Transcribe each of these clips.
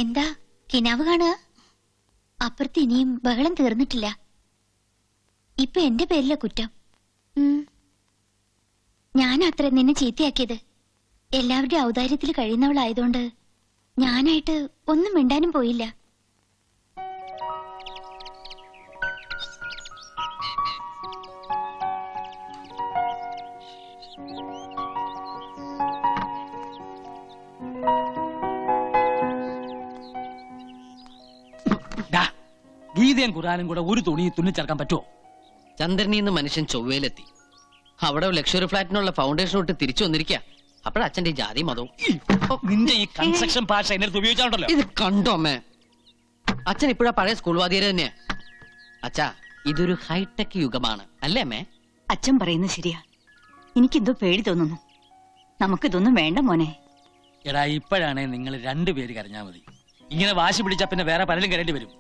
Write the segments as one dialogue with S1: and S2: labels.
S1: എന്താ കിനാവ് കാണുക? അപ്പുറത്ത് ഇനിയും ബഹളം തീർന്നിട്ടില്ല. ഇപ്പൊ എന്റെ പേരിലെ കുറ്റം. ഞാനത്ര നിന്നെ ചീത്തയാക്കിയത്. എല്ലാവരുടെയും ഔദാര്യത്തിൽ കഴിയുന്നവളായതുകൊണ്ട് ഞാനായിട്ട് ഒന്നും മിണ്ടാനും പോയില്ല.
S2: ഗീതയും ഖുറാനും കൂടെ ഒരു തുണി തുന്നിച്ചേർക്കാൻ പറ്റുമോ?
S3: ചന്ദ്രനിന്ന് മനുഷ്യൻ ചൊവ്വയിലെത്തി. അവിടെ ലക്ഷറി ഫ്ലാറ്റിനുള്ള ഫൗണ്ടേഷൻ ഇട്ട് തിരിച്ചു വന്നിരിക്കുക. അപ്പോഴ അച്ഛന്റെ ജാതി മതവും.
S2: നിന്റെ ഈ കൺസ്ട്രക്ഷൻ ഭാഷ എന്നെ ഉപയോഗിച്ചാണല്ലോ.
S3: ഇത് കണ്ടോ അമ്മേ? അച്ഛൻ ഇപ്പോഴാ പഴയ സ്കൂൾ വാദിയര് തന്നെയാ. അച്ഛാ, ഇതൊരു ഹൈടെക് യുഗമാണ് അല്ലേ അമ്മേ?
S4: അച്ഛൻ പറയുന്നത് ശരിയാ. എനിക്കെന്തോ പേടി തോന്നുന്നു. നമുക്കിതൊന്നും വേണ്ട മോനെ.
S2: എടാ, ഇപ്പോഴാണേ നിങ്ങൾ രണ്ടുപേര് കരഞ്ഞാ മതി. ഇങ്ങനെ വാശി പിടിച്ചാ പിന്നെ വേറെ പലരും കരേണ്ടി വരും.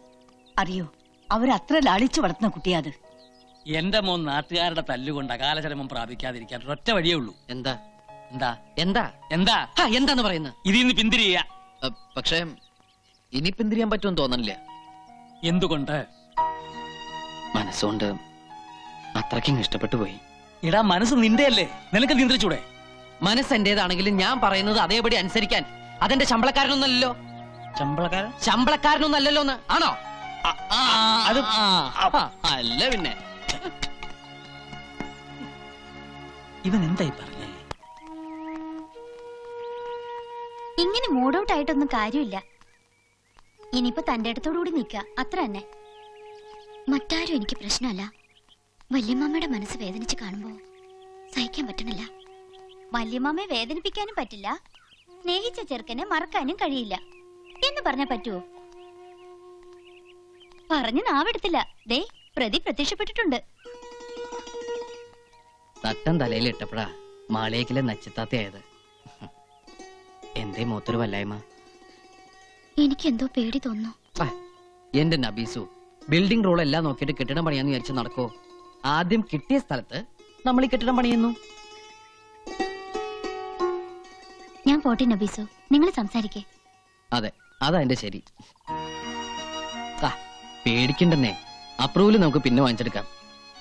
S4: അറിയോ, അവരത്ര ലാളിച്ചു വളർത്തുന്ന കുട്ടിയാത്.
S2: എന്റെ മോൻ നാട്ടുകാരുടെ തല്ലുകൊണ്ട് അകാലചരമം പ്രാപിക്കാതിരിക്കാൻ ഒറ്റ വഴിയേ ഉള്ളൂ.
S3: എന്താ
S2: എന്താ
S3: എന്താ
S2: എന്താ
S3: എന്താന്ന് പറയുന്നത്?
S2: ഇതിന്ന് പിന്തിരിയ.
S3: പക്ഷേ ഇനി പിന്തിരിയാൻ പറ്റുമെന്ന് തോന്നണില്ല.
S2: എന്തുകൊണ്ട്?
S3: മനസ്സുകൊണ്ട് അത്രയ്ക്കും ഇഷ്ടപ്പെട്ടു പോയി.
S2: എടാ, മനസ്സ് നിന്റെ അല്ലേ, നിനക്ക് നിയന്ത്രിച്ചൂടെ?
S3: മനസ്സ് എന്റേതാണെങ്കിലും ഞാൻ പറയുന്നത് അതേപടി അനുസരിക്കാൻ അതെന്റെ ശമ്പളക്കാരനൊന്നല്ലോ. ശമ്പളക്കാരനൊന്നല്ലോ എന്ന് ആണോ?
S2: അത്
S3: അല്ല പിന്നെ.
S2: ഇവൻ എന്തായി പറഞ്ഞേ?
S1: ഇങ്ങനെ മൂഡ് ഔട്ട് ആയിട്ടൊന്നും കാര്യമില്ല. ഇനിയിപ്പോ തന്റെ അടുത്തോടുകൂടി നിക്ക, അത്ര തന്നെ. മറ്റാരും എനിക്ക് പ്രശ്നമല്ല. വല്യമ്മയുടെ മനസ്സ് വേദനിച്ച് കാണുമ്പോ സഹിക്കാൻ പറ്റണില്ല. വല്യമ്മയെ വേദനിപ്പിക്കാനും പറ്റില്ല, സ്നേഹിച്ച ചെറുക്കനെ മറക്കാനും കഴിയില്ല എന്ന് പറഞ്ഞാ പറ്റുവോ? പറഞ്ഞു നാവെടുത്തില്ല. ദേ, പ്രതി പ്രത്യക്ഷപ്പെട്ടിട്ടുണ്ട്.
S3: തട്ടം തലയിൽ ഇട്ടപ്പോഴാ മാളേക്കിലെ നച്ചിത്താത്തയായത്. എന്തേ മൂത്തൊരു വല്ലായ്മ?
S1: എനിക്കെന്തോ പേടി തോന്നുന്നു.
S3: എന്റെ നബീസു, ബിൽഡിംഗ് റോൾ എല്ലാം നോക്കിയിട്ട് കെട്ടിടം പണിയാന്ന് വിചാരിച്ചു നടക്കോ? ആദ്യം കിട്ടിയ സ്ഥലത്ത് നമ്മൾ ഈ കെട്ടിടം പണിയുന്നു.
S1: ഞാൻ പോട്ടെ നബീസു, നിങ്ങൾ സംസാരിക്കേ.
S3: അതെ, അതാ എന്റെ ശരി. പേടിക്കണ്ടെന്നേ, അപ്രൂവൽ നമുക്ക് പിന്നെ വാങ്ങിച്ചെടുക്കാം.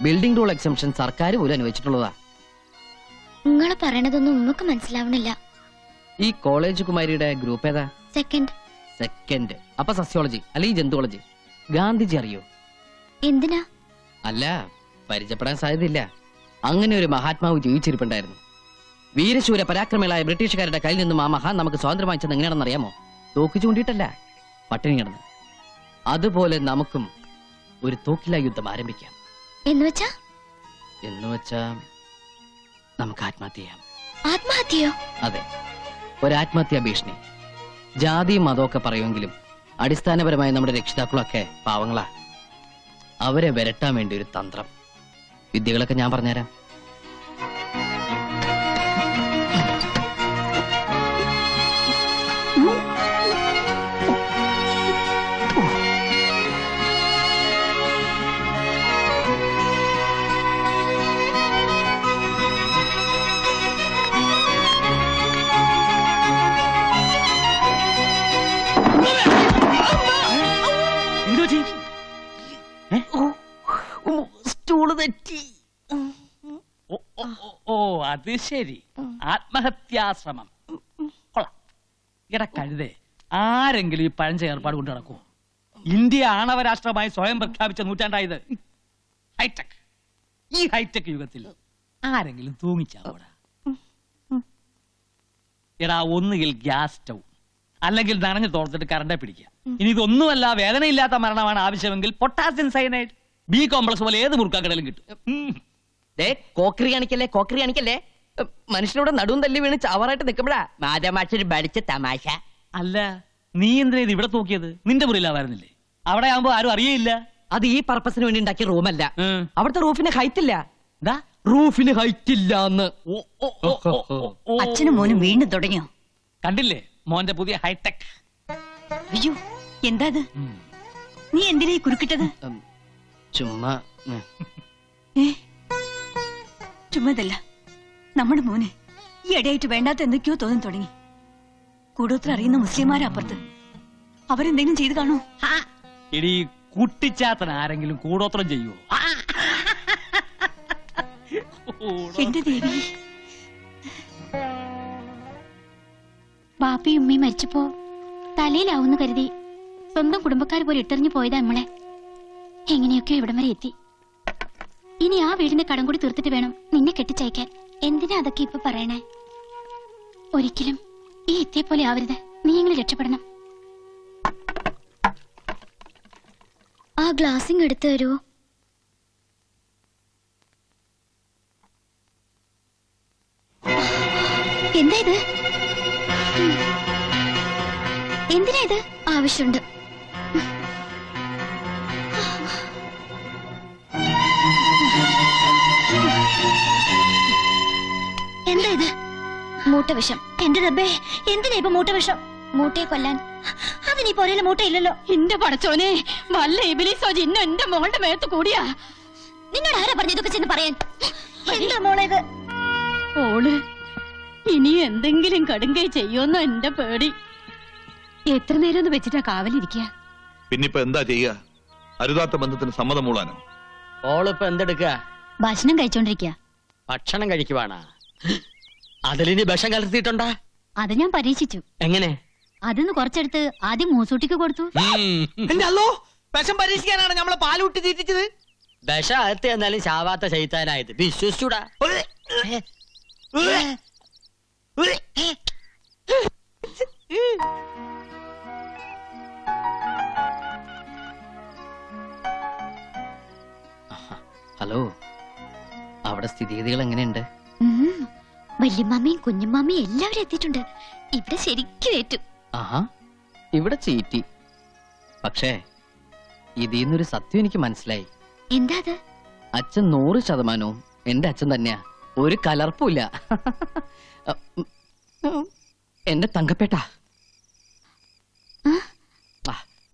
S3: ബിൽഡിംഗ് റൂൾ എക്സംഷൻ സർക്കാർ പോലും അനുവദിച്ചിട്ടുള്ളതാ.
S1: നിങ്ങൾ പറയണതൊന്നും നമുക്ക് മനസ്സിലാവണില്ല.
S3: ഈ കോളേജ് കുമാരിയുടെ ഗ്രൂപ്പ് ഏതാ? സെക്കൻഡ്. അപ്പൊ സസ്യോളജി അല്ലെങ്കിൽ ജന്തുവോളജി. ഗാന്ധിജി അറിയോ?
S1: എന്തിനാ?
S3: അല്ല, പരിചയപ്പെടാൻ സാധ്യതയില്ല. അങ്ങനെ ഒരു മഹാത്മാവ് ജീവിച്ചിരിപ്പുണ്ടായിരുന്നു. വീരശൂര പരാക്രമികളായ ബ്രിട്ടീഷുകാരുടെ കയ്യിൽ നിന്നും ആ മഹാൻ നമുക്ക് സ്വാതന്ത്ര്യം വാങ്ങിച്ചത് എങ്ങനെയാണെന്ന് അറിയാമോ? തോക്ക് ചൂണ്ടിയിട്ടല്ല, പട്ടിണി കിടന്ന്. അതുപോലെ നമുക്കും ഒരു തോക്കില യുദ്ധം ആരംഭിക്കാം. എന്നുവെച്ചാ നമുക്ക് ആത്മഹത്യ ചെയ്യാം.
S1: ആത്മഹത്യയോ?
S3: അതെ, ഒരാത്മഹത്യാ ഭീഷണി. ജാതിയും മതമൊക്കെ പറയുമെങ്കിലും അടിസ്ഥാനപരമായി നമ്മുടെ രക്ഷിതാക്കളൊക്കെ പാവങ്ങളാ. അവരെ വരട്ടാൻ വേണ്ടി ഒരു തന്ത്രം. വിദ്യകളൊക്കെ ഞാൻ പറഞ്ഞുതരാം.
S2: അത് ശരി, ആത്മഹത്യാശ്രമം. കൊള്ളാം. എടാ കഴുതേ, ആരെങ്കിലും ഈ പഴഞ്ച ഏർപ്പാട് കൊണ്ട് നടക്കുമോ? ഇന്ത്യ ആണവരാഷ്ട്രമായി സ്വയം പ്രഖ്യാപിച്ച നൂറ്റാണ്ടായത്. ഹൈടെക്. ഈ ഹൈടെക് യുഗത്തിൽ ആരെങ്കിലും തൂങ്ങിച്ചാവൂടാ? എടാ, ഒന്നുകിൽ ഗ്യാസ് സ്റ്റൗ അല്ലെങ്കിൽ നനഞ്ഞു തോർത്തിട്ട് കറണ്ടെ പിടിക്കുക. ഇനി ഇതൊന്നുമല്ല, വേദനയില്ലാത്ത മരണമാണ് ആവശ്യമെങ്കിൽ പൊട്ടാസ്യം സയനൈഡ് ബി കോംപ്ലക്സ് പോലെ ഏത് മുറുക്കാക്കടലും കിട്ടും.
S3: കോക്കറി കാണിക്കല്ലേ. മനുഷ്യനോട് നടുവും തല്ലി വീണ് ചാവറായിട്ട് നിൽക്കുമ്പോഴാ മാതമാച്ചൊരു പഠിച്ച തമാശ.
S2: അല്ല, നീ എന്തിനാ ഇത് ഇവിടെ തൂക്കിയത്? നിന്റെ മുറിയിലാവായിരുന്നില്ലേ? അവിടെ ആവുമ്പോ ആരും അറിയില്ല.
S3: അത് ഈ പർപ്പസിന് വേണ്ടി ഉണ്ടാക്കിയ റൂമല്ല. അവിടുത്തെ റൂഫിന് ഹൈറ്റ് ഇല്ല.
S4: അച്ഛനും മോനും വീണ്ടും തുടങ്ങിയോ?
S2: കണ്ടില്ലേ മോന്റെ പുതിയ ഹൈടെക്?
S4: അയ്യോ, എന്താ നീ എന്തിനാ കുറുക്കിട്ടത്?
S3: ചുമ്മാ.
S4: ചുമ്മാതല്ല, നമ്മുടെ മോന് ഈ ഇടയായിട്ട് വേണ്ടാത്ത എന്തൊക്കെയോ തോന്നി തുടങ്ങി. കൂടോത്ര അറിയുന്ന മുസ്ലിംമാരപ്പുറത്ത്. അവരെന്തെങ്കിലും ചെയ്തു കാണോ?
S2: ഇടി കുട്ടിച്ചാത്തൻ ആരെങ്കിലും കൂടോത്രം ചെയ്യുവോ?
S4: എന്റെ ദേവി,
S1: ബാപ്പയും ഉമ്മയും മരിച്ചപ്പോ തലയിലാവുന്ന കരുതി സ്വന്തം കുടുംബക്കാർ പോലെ ഇട്ടെറിഞ്ഞു പോയതാ നമ്മളെ. എങ്ങനെയൊക്കെ ഇവിടം വരെ എത്തി. ഇനി ആ വീടിന്റെ കടം കൂടി തീർത്തിട്ട് വേണം നിന്നെ കെട്ടിച്ചയക്കാൻ. എന്തിനാ അതൊക്കെ ഇപ്പൊ പറയണേ? ഒരിക്കലും ഈ എത്തിയെ പോലെ ആവരുത്. നീ എങ്ങനെ രക്ഷപ്പെടണം. ആ ഗ്ലാസിങ് എടുത്തു തരുമോ? എന്താ ഇത്? എന്തിനാ ഇത്? ആവശ്യമുണ്ട്. എന്താ ഇത്? മൂട്ടവിഷം. എന്റെ റബ്ബേ, എന്തിനാ ഇപ്പൊ മൂട്ടവിഷം? മൂട്ടയെ കൊല്ലാൻ. അതിനീ പോരയിലെ മൂട്ടയില്ലല്ലോ.
S5: എന്റെ പടച്ചോനെ, വല്ല ഇബിലിസോ ജിന്നോ എന്റെ മോളുടെ മേത്ത് കൂടിയാ.
S1: നിന്നോട് ആരാ പറഞ്ഞു ഇതൊക്കെ ചെന്ന് പറയാൻ? എന്താ മോളെ ഇത്?
S5: ഓള് ഇനി എന്തെങ്കിലും കടുങ്കൈ ചെയ്യുമെന്നോ എന്റെ പേടി. എത്ര നേരം ഒന്ന് വെച്ചിട്ടാ കാവലിരിക്കുക?
S6: പിന്നിപ്പോ എന്താ ചെയ്യുക? അരുതാത്ത ബന്ധത്തിന് സമ്മതം മൂളാനോ?
S3: ഓളിപ്പോ എന്തെടുക്കുക?
S1: ഭക്ഷണം കഴിച്ചോണ്ടിരിക്കുക.
S3: ഭക്ഷണം കഴിക്കുവാണാ? അതിലിനി വിഷം കലർത്തിയിട്ടുണ്ടാ?
S1: അത് ഞാൻ പരീക്ഷിച്ചു.
S3: എങ്ങനെ?
S1: അതിന്ന് കുറച്ചെടുത്ത് ആദ്യം മൂസൂട്ടിക്ക് കൊടുത്തു.
S3: വിഷം പരീക്ഷിക്കാനാണ് നമ്മളെ പാലൂട്ടി തീറ്റിച്ചത്. വിഷം അകത്ത് എന്നാലും ചാവാത്ത ചെയ്താനായത് വിശ്വസിച്ചൂടാ. ഹലോ, അവിടെ സ്ഥിതിഗതികൾ എങ്ങനെയുണ്ട്?
S1: വല്യമ്മയും കുഞ്ഞുമ്മയും എല്ലാവരും എത്തിയിട്ടുണ്ട്. ഇവിടെ ശരിക്കും ഏറ്റു.
S3: ആഹാ, ഇവിടെ ചീറ്റി. പക്ഷേ ഇതിന്നൊരു സത്യം എനിക്ക് മനസ്സിലായി.
S1: എന്താ അത്?
S3: അച്ഛൻ 100% എന്റെ അച്ഛൻ തന്നെയാ. ഒരു കലർപ്പുമില്ല. എന്റെ തങ്കപ്പേട്ട.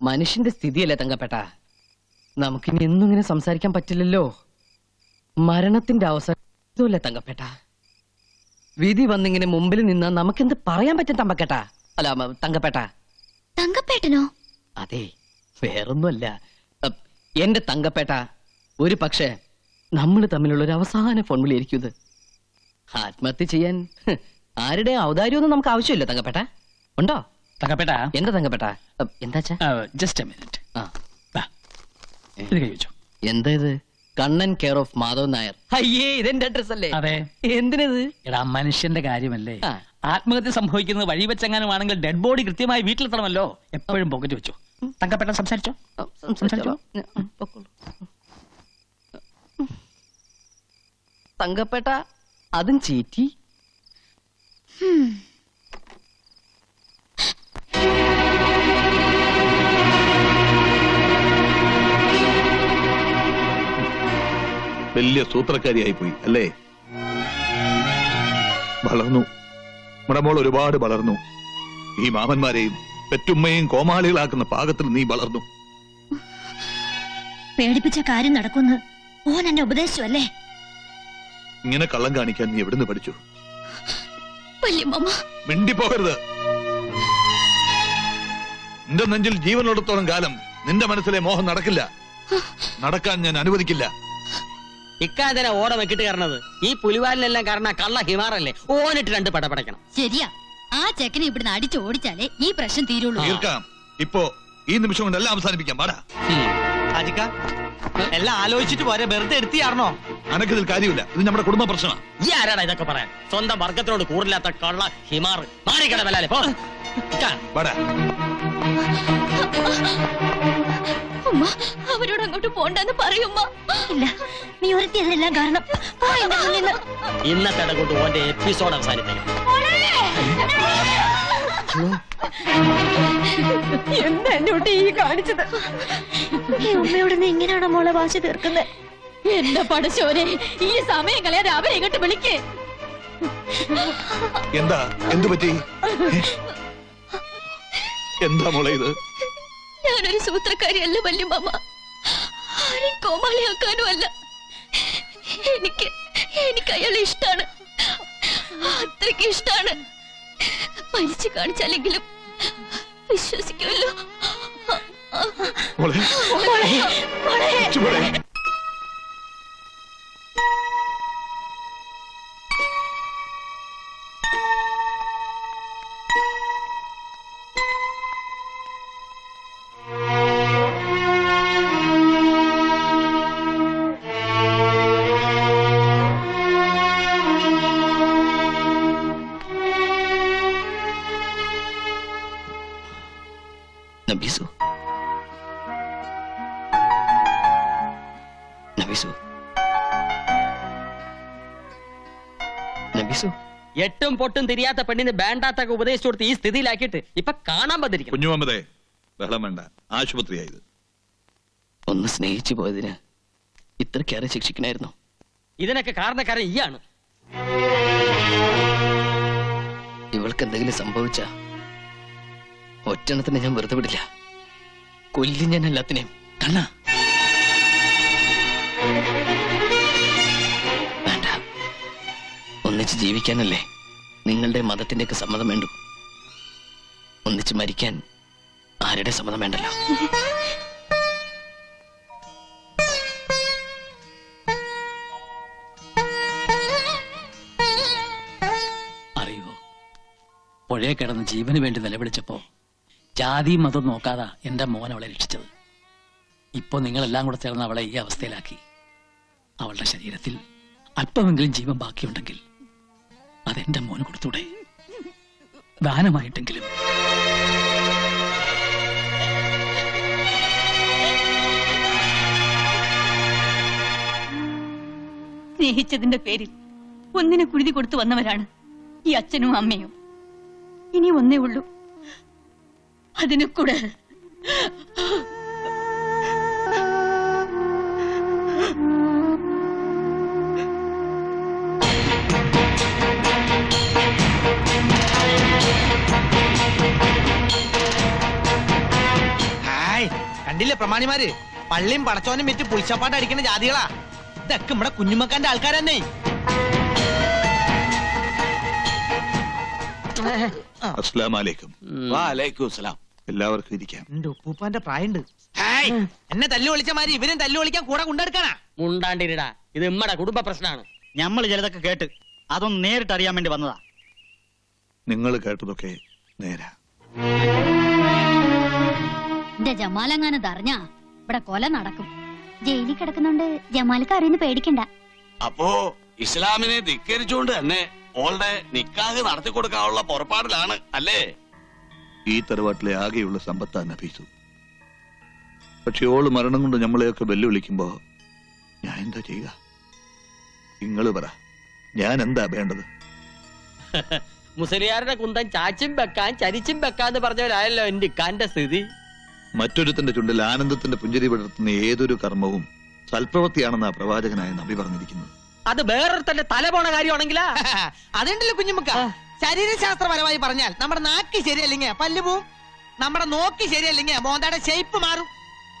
S3: മനുഷ്യന്റെ സ്ഥിതിയല്ലേ തങ്കപ്പേട്ട. നമുക്കിനി എന്നും ഇങ്ങനെ സംസാരിക്കാൻ പറ്റില്ലല്ലോ. മരണത്തിന്റെ അവസരമല്ലേ തങ്കപ്പേട്ട. വിധി വന്നിങ്ങനെ മുമ്പിൽ നിന്ന് നമുക്കെന്ത് പറയാൻ പറ്റും തമ്പക്കേട്ട? അല്ല, തങ്കപ്പേട്ട.
S1: തങ്കപ്പേട്ടനോ?
S3: അതെ, വേറൊന്നുമല്ല. എന്റെ തങ്കപ്പേട്ട, ഒരു പക്ഷേ നമ്മൾ തമ്മിലുള്ള ഒരു അവസാന ഫോൺ വിളിയായിരിക്കും ഇത്. ആത്മഹത്യ ചെയ്യാൻ ആരുടെ ഔദാര്യമൊന്നും നമുക്ക് ആവശ്യമില്ല തങ്കപ്പേട്ട. ഉണ്ടോ
S2: തങ്കപ്പേട്ട?
S3: എന്താ തങ്കപ്പേട്ട? എന്താ
S2: ജസ്റ്റ് എ മിനിറ്റ്.
S3: എന്താ ഇത്? Kannan care of Madhav Nair. അയ്യേ, ഇതെന്റെ അഡ്രസ് അല്ലേ?
S2: അതെ.
S3: എന്തിനത്?
S2: എടാ, മനുഷ്യന്റെ കാര്യമല്ലേ.
S3: ആ.
S2: ആത്മഹത്യ സംഭവിക്കുന്നത് വഴി വെച്ചെങ്ങാനും ആണെങ്കിൽ ഡെഡ് ബോഡി കൃത്യമായി വീട്ടിലെത്തണമല്ലോ. എപ്പോഴും പോക്കറ്റ് വെച്ചു. തങ്കപ്പേട്ട സംസാരിച്ചോ? സംസാരിച്ചോ?
S3: തങ്കപ്പേട്ട, അതും ചീറ്റി.
S6: വലിയ സൂത്രക്കാരിയായി പോയി അല്ലേ? വളർന്നു, നമ്മുടെ മോൾ ഒരുപാട് വളർന്നു. ഈ മാമന്മാരെയും പെറ്റുമ്മയും കോമാളികളാക്കുന്ന പാകത്തിൽ നീ വളർന്നു.
S1: പേടിപ്പിച്ച കാര്യം നടക്കുന്നു. ഓൻ എന്നെ ഉപദേശിച്ചു അല്ലേ?
S6: ഇങ്ങനെ കള്ളം കാണിക്കാൻ നീ എവിടുന്ന് പഠിച്ചു?
S1: വല്യമ്മ,
S6: മിണ്ടിപ്പോകരുത്. നിന്റെ നെഞ്ചിൽ ജീവനുള്ളിടത്തോളം കാലം നിന്റെ മനസ്സിലെ മോഹം നടക്കില്ല. നടക്കാൻ ഞാൻ അനുവദിക്കില്ല.
S3: ഇക്കാതിനെ ഓടം വെക്കിട്ട് കയറണത് ഈ പുലിവാലിനെല്ലാം കാരണം കള്ള ഹിമാറല്ലേ. ഓനിട്ട് 2 പടപടക്കണം.
S1: ശരിയാ. ആ ചെക്കനെ ഇവിടുന്ന് അടിച്ചു ഓടിച്ചാലേ ഈ പ്രശ്നം തീരുള്ളൂ.
S6: തീർക്കാം. ഇപ്പോ ഈ നിമിഷം കൊണ്ട് എല്ലാം അവസാനിപ്പിക്കാം. പാടാ.
S3: എല്ലാം ആലോചിച്ചിട്ട് പോരെ, വെറുതെ എടുത്തിയാർന്നോ?
S6: അനക്കിതിൽ കാര്യമില്ല. ഇത് നമ്മുടെ കുടുംബ പ്രശ്നമാണ്.
S3: ഈ ആരാടാ ഇതൊക്കെ പറയാൻ? സ്വന്തം വർഗത്തിനോട് കൂറില്ലാത്ത കള്ള ഹിമാർ. മാറിക്കടവല്ലേ പോ.
S6: പാടാ.
S1: ഉമ്മ, അവരോട് അങ്ങോട്ട് പോണ്ടെന്ന് പറയുമ്മ. ഇല്ല, നീ ഒരുത്തി അതിനെല്ലാം കാരണം.
S3: ഇന്നത്തെ കൊണ്ട് ഓന്റെ എപ്പിസോഡ് അവസാനിപ്പിക്കണം.
S5: എന്താ എന്നോട്ട് ഈ കാണിച്ചത്?
S1: ഈ ഉമ്മയോട് നീ എങ്ങനെയാണോ മോളെ വാശി തീർക്കുന്നത്?
S5: എന്റെ പടശോനെ, ഈ സമയം കളയാതെ അവരെ ഇങ്ങോട്ട് വിളിക്കേ.
S6: എന്താ? എന്തു പറ്റി? എന്താ മോളെ ഇത്?
S1: ഞാനൊരു സൂത്രക്കാരിയല്ല വല്യമ്മ. ആരെയും കോമാളിയാക്കാനും അല്ല. എനിക്ക് അയാളെ ഇഷ്ടാണ്. അത്രയ്ക്ക് ഇഷ്ടാണ്. മരിച്ചു കാണിച്ചാലെങ്കിലും വിശ്വസിക്കുമല്ലോ.
S6: മോളെ, ചുമടെ.
S3: നബീസു, നബീസു, നബീസു.
S7: എട്ടും പൊട്ടും തിരിയാത്ത പെണ്ണിന് വേണ്ടാത്തൊക്കെ ഉപദേശിച്ചു കൊടുത്ത് ഈ സ്ഥിതിയിലാക്കിയിട്ട് ഇപ്പൊ കാണാൻ വന്നിരിക്കുന്നു.
S6: കുഞ്ഞുമമ്മദേ, ബഹളം വേണ്ട. ആശുപത്രിയായത്.
S3: ഒന്ന് സ്നേഹിച്ചു പോയതിന് ഇത്രയ്ക്കേറെ ശിക്ഷിക്കണായിരുന്നു.
S7: ഇതിനൊക്കെ കാരണക്കാരൻ ഈയാണ്.
S3: ഇവൾക്ക് എന്തെങ്കിലും സംഭവിച്ച ഒറ്റണത്തിന് ഞാൻ വെറുതെ വിടില്ല. കൊല്ലും ഞാൻ എല്ലാത്തിനെയും.
S2: കണ്ണ,
S3: വേണ്ട, ഒന്നിച്ച് ജീവിക്കാനല്ലേ നിങ്ങളുടെ മതത്തിന്റെയൊക്കെ സമ്മതം വേണ്ടു. ഒന്നിച്ച് മരിക്കാൻ ആരുടെ സമ്മതം വേണ്ടല്ലോ.
S2: അറിയോ, പുഴയെ കിടന്ന് ജീവന് വേണ്ടി നിലവിളിച്ചപ്പോ ജാതി മതം നോക്കാതാ എന്റെ മോൻ അവളെ രക്ഷിച്ചത്. ഇപ്പൊ നിങ്ങളെല്ലാം കൂടെ ചേർന്ന് അവളെ ഈ അവസ്ഥയിലാക്കി. അവളുടെ ശരീരത്തിൽ അല്പമെങ്കിലും ജീവൻ ബാക്കിയുണ്ടെങ്കിൽ അതെന്റെ മോന് കൊടുത്തൂടെ? ദാനമായിട്ടെങ്കിലും.
S4: സ്നേഹിച്ചതിന്റെ പേരിൽ ഒന്നിനെ കുരുതി കൊടുത്തു വന്നവരാണ് ഈ അച്ഛനും അമ്മയും. ഇനി ഒന്നേ ഉള്ളൂ, അതിനെ കൂടെ.
S8: ഹായ്, കണ്ടില്ലേ പ്രമാണിമാര്? പള്ളിയും പടച്ചോനും വെച്ച് പുളിച്ചപ്പാട്ട് അടിക്കുന്ന ജാതികളാ. ഇതൊക്കെ നമ്മുടെ കുഞ്ഞുമക്കാന്റെ ആൾക്കാരെന്നെ.
S6: അസ്സലാമലൈക്കും.
S9: വാലൈക്കും സലാം.
S6: എല്ലാവർക്കും ഇരിക്കാം.
S8: എന്റെ ഉപ്പൂപ്പാന്റെ പ്രായണ്ട്. ഹായ്, എന്നെ തല്ലു വിളിച്ചമാര് ഇവരും തല്ലു വിളിക്കാൻ കൂടെ കൊണ്ടെടുക്കാനാ.
S7: മുണ്ടാണ്ടിരിടാ, ഇത് നമ്മടെ കുടുംബ പ്രശ്നമാണ്.
S10: ഞമ്മള് ചിലതൊക്കെ കേട്ട് അതൊന്ന് നേരിട്ട് അറിയാൻ വേണ്ടി വന്നതാ.
S6: നിങ്ങൾ കേട്ടതൊക്കെ നേരാ.
S1: എന്റെ ജമാലങ്ങാനത് അറിഞ്ഞാ ഇവിടെ കൊല നടക്കും. ജയിലിൽ കിടക്കുന്നോണ്ട് ജമാലക്ക് അറിയുന്ന പേടിക്കണ്ട.
S9: അപ്പോ ഇസ്ലാമിനെ ധിക്കരിച്ചുകൊണ്ട് തന്നെ ഓളുടെ നിക്കാഹ് നടത്തി കൊടുക്കാനുള്ള പുറപ്പാടിലാണ് അല്ലേ?
S6: ഈ തറവാട്ടിലെ ആകെയുള്ള സമ്പത്താണ് നഫീസു. പക്ഷെ ഓള് മരണം കൊണ്ട് നമ്മളെയൊക്കെ വെല്ലുവിളിക്കുമ്പോ ഞാൻ എന്താ ചെയ്യുക? നിങ്ങള് പറ, ഞാൻ എന്താ വേണ്ടത്?
S7: മുസ്ലിയാരുടെ കുന്തം ചാച്ചും വെക്കാൻ ചരിച്ചും വെക്കാന്ന് പറഞ്ഞവരായല്ലോ എന്റെ ഇക്കാന്റെ സ്ഥിതി.
S6: മറ്റൊരുത്തിന്റെ ചുണ്ടിൽ ആനന്ദത്തിന്റെ പുഞ്ചിരി വിടർത്തുന്ന ഏതൊരു കർമ്മവും സൽപ്രവൃത്തിയാണെന്നാ പ്രവാചകനായ നബി പറഞ്ഞിരിക്കുന്നത്.
S7: അത് വേറൊരുത്തന്റെ തല പോണ കാര്യമാണെങ്കിലാ.
S8: അതുണ്ടല്ലോ കുഞ്ഞുമക്ക, ശരീരശാസ്ത്രപരമായി പറഞ്ഞാൽ നമ്മുടെ നാക്ക് ശരിയല്ലെങ്കിൽ പല്ല് പോവും, നമ്മുടെ നോക്കി ശരിയല്ലെങ്കിൽ മോന്തയുടെ ഷേപ്പ് മാറും,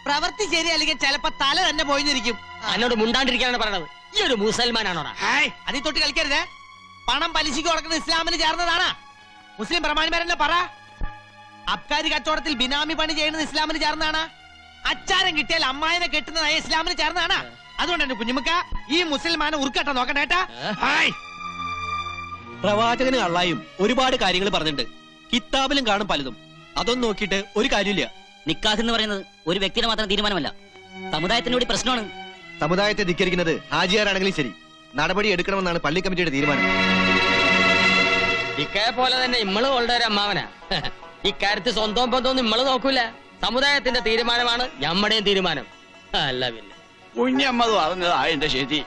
S8: പ്രവൃത്തി ശരിയല്ലെങ്കിൽ ചിലപ്പോ തല തന്നെ പോയിരിക്കും.
S7: എന്നോട് മുണ്ടാണ്ടിരിക്കാനാണ് പറയണത്. ഈ ഒരു മുസൽമാനാണോടാ?
S8: ഹായ്, അതിൽ തൊട്ട് കളിക്കരുതേ. പണം പലിശയ്ക്ക് കൊടുക്കുന്നത് ഇസ്ലാമിന് ചേർന്നതാണ്. മുസ്ലിം പ്രമാണിമാരെന്നെ പറ. അബ്കാരി കച്ചവടത്തിൽ ബിനാമി പണി ചെയ്യുന്നത് ഇസ്ലാമിന് ചേർന്നതാണ്. അച്ചാരം കിട്ടിയാൽ അമ്മായിനെ കെട്ടുന്നത് ഇസ്ലാമിന് ചേർന്നതാണ്. അതുകൊണ്ട് എന്റെ കുഞ്ഞുമക്ക, ഈ മുസൽമാനെ ഉറുക്കട്ട നോക്കണ്ടേട്ടാ. ഹായ്,
S10: പ്രവാചകന് കള്ളായും ഒരുപാട് കാര്യങ്ങൾ പറഞ്ഞിട്ടുണ്ട്. കിതാബിലും കാണും പലതും. അതൊന്നും നോക്കിയിട്ട് ഒരു കാര്യമില്ല.
S7: നിക്കാഹ് എന്ന് പറയുന്നത് ഒരു വ്യക്തിയുടെ മാത്രം തീരുമാനമല്ല, സമുദായത്തിന് കൂടി പ്രശ്നമാണ്.
S8: സമുദായത്തെ ധിക്കരിക്കുന്നത് ഹാജിയാരാണെങ്കിലും ശരി, നടപടി എടുക്കണമെന്നാണ് പള്ളി കമ്മിറ്റിയുടെ തീരുമാനം.
S7: ഇക്കയെ പോലെ തന്നെ ഇമ്മള് കൊണ്ട ഒരു അമ്മാവനാ. ഇക്കാര്യത്തിൽ സ്വന്തം ബന്ധമൊന്നും ഇമ്മള് നോക്കൂല. സമുദായത്തിന്റെ തീരുമാനമാണ് ഞമ്മടെയും തീരുമാനം. അല്ല പിന്നെ
S9: കുഞ്ഞമ്മത് പറഞ്ഞതാ എന്റെ ശരി.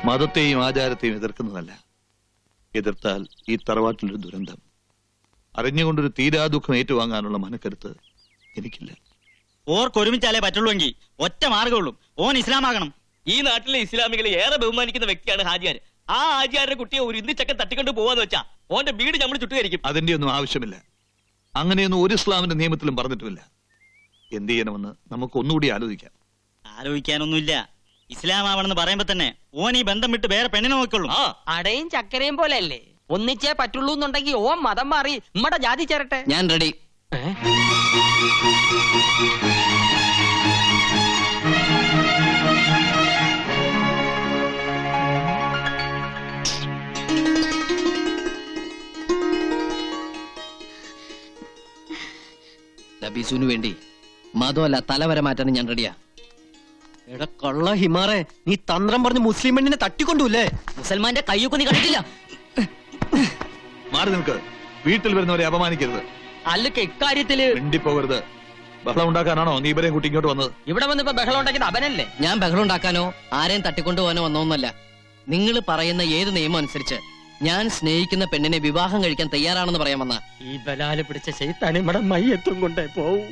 S6: മതത്തെയും ആചാരത്തെയും എതിർക്കുന്നതല്ല. എതിർത്താൽ ഈ തറവാട്ടിലൊരു ദുരന്തം. അറിഞ്ഞുകൊണ്ടൊരു തീരാദുഃഖം ഏറ്റുവാങ്ങാനുള്ള മനക്കരുത്ത് എനിക്കില്ല.
S10: ഓർക്കൊരുമിച്ചാലേ പറ്റുള്ളൂവെങ്കിൽ ഒറ്റ മാർഗമുള്ളൂ, ഓൻ ഇസ്ലാമാകണം.
S7: ഈ നാട്ടിലെ ഇസ്ലാമികളെ ഏറെ ബഹുമാനിക്കുന്ന വ്യക്തിയാണ് ഹാജിയാർ.
S10: ആ ആചാര്യ കുട്ടിയെ ഒരു ഇന്ദിച്ചക്കൻ തട്ടിക്കൊണ്ട് പോവാന്ന് വെച്ചാ ഓന്റെ വീട് നമ്മൾ ചുട്ടുകരിക്കും.
S6: അതിന്റെ ഒന്നും ആവശ്യമില്ല. അങ്ങനെയൊന്നും ഒരു ഇസ്ലാമിന്റെ നിയമത്തിലും പറഞ്ഞിട്ടുമില്ല. എന്ത് ചെയ്യണമെന്ന് നമുക്ക് ഒന്നുകൂടി ആലോചിക്കാം.
S11: ആലോചിക്കാനൊന്നുമില്ല. ഇസ്ലാം ആവണമെന്ന് പറയുമ്പോ തന്നെ ഓൻ ഈ ബന്ധം വിട്ട് വേറെ പെണ്ണിനെ നോക്കുള്ളൂ.
S7: അടയും ചക്കരയും പോലെ അല്ലേ, ഒന്നിച്ചേ പറ്റുള്ളൂ എന്നുണ്ടെങ്കിൽ ഓൻ മതം മാറി നമ്മടെ ജാതി ചേരട്ടെ.
S3: ഞാൻ റെഡി. നബീസുവിന് വേണ്ടി മതമല്ല തലവരെ മാറ്റാൻ ഞാൻ റെഡിയാ.
S10: എടാ കള്ള ഹിമാറെ, നീ തന്ത്രം പറഞ്ഞ് മുസ്ലിം പെണ്ണിനെ തട്ടിക്കൊണ്ടൂല്ലേ?
S7: മുസൽമാന്റെ കയ്യൊക്കെ നീ കണ്ടിട്ടില്ല.
S6: മാറി നിൽക്ക്. വീട്ടിൽ വരുന്നവരെ അപമാനിക്കരുത്.
S7: അല്ലക്ക് ഇക്കാര്യത്തില്
S6: മിണ്ടിപ്പോകരുത്. ബഹളം ഉണ്ടാക്കാനാണോ നീ ഇവരെയും കൂട്ടി ഇങ്ങോട്ട് വന്നത്?
S7: ഇവിടെ വന്നിപ്പോ ബഹളം ഉണ്ടാക്കിയത് അവനല്ലേ?
S3: ഞാൻ ബഹളം ഉണ്ടാക്കാനോ ആരെയും തട്ടിക്കൊണ്ടുപോകാനോ വന്നോന്നല്ല. നിങ്ങൾ പറയുന്ന ഏത് നിയമം അനുസരിച്ച് ഞാൻ സ്നേഹിക്കുന്ന പെണ്ണിനെ വിവാഹം കഴിക്കാൻ തയ്യാറാണെന്ന് പറയാൻ വന്ന
S7: ഈ ബലാല് പിടിച്ച ശൈത്താൻ ഇവിടെ മയ്യത്തും കൊണ്ടേ പോവും.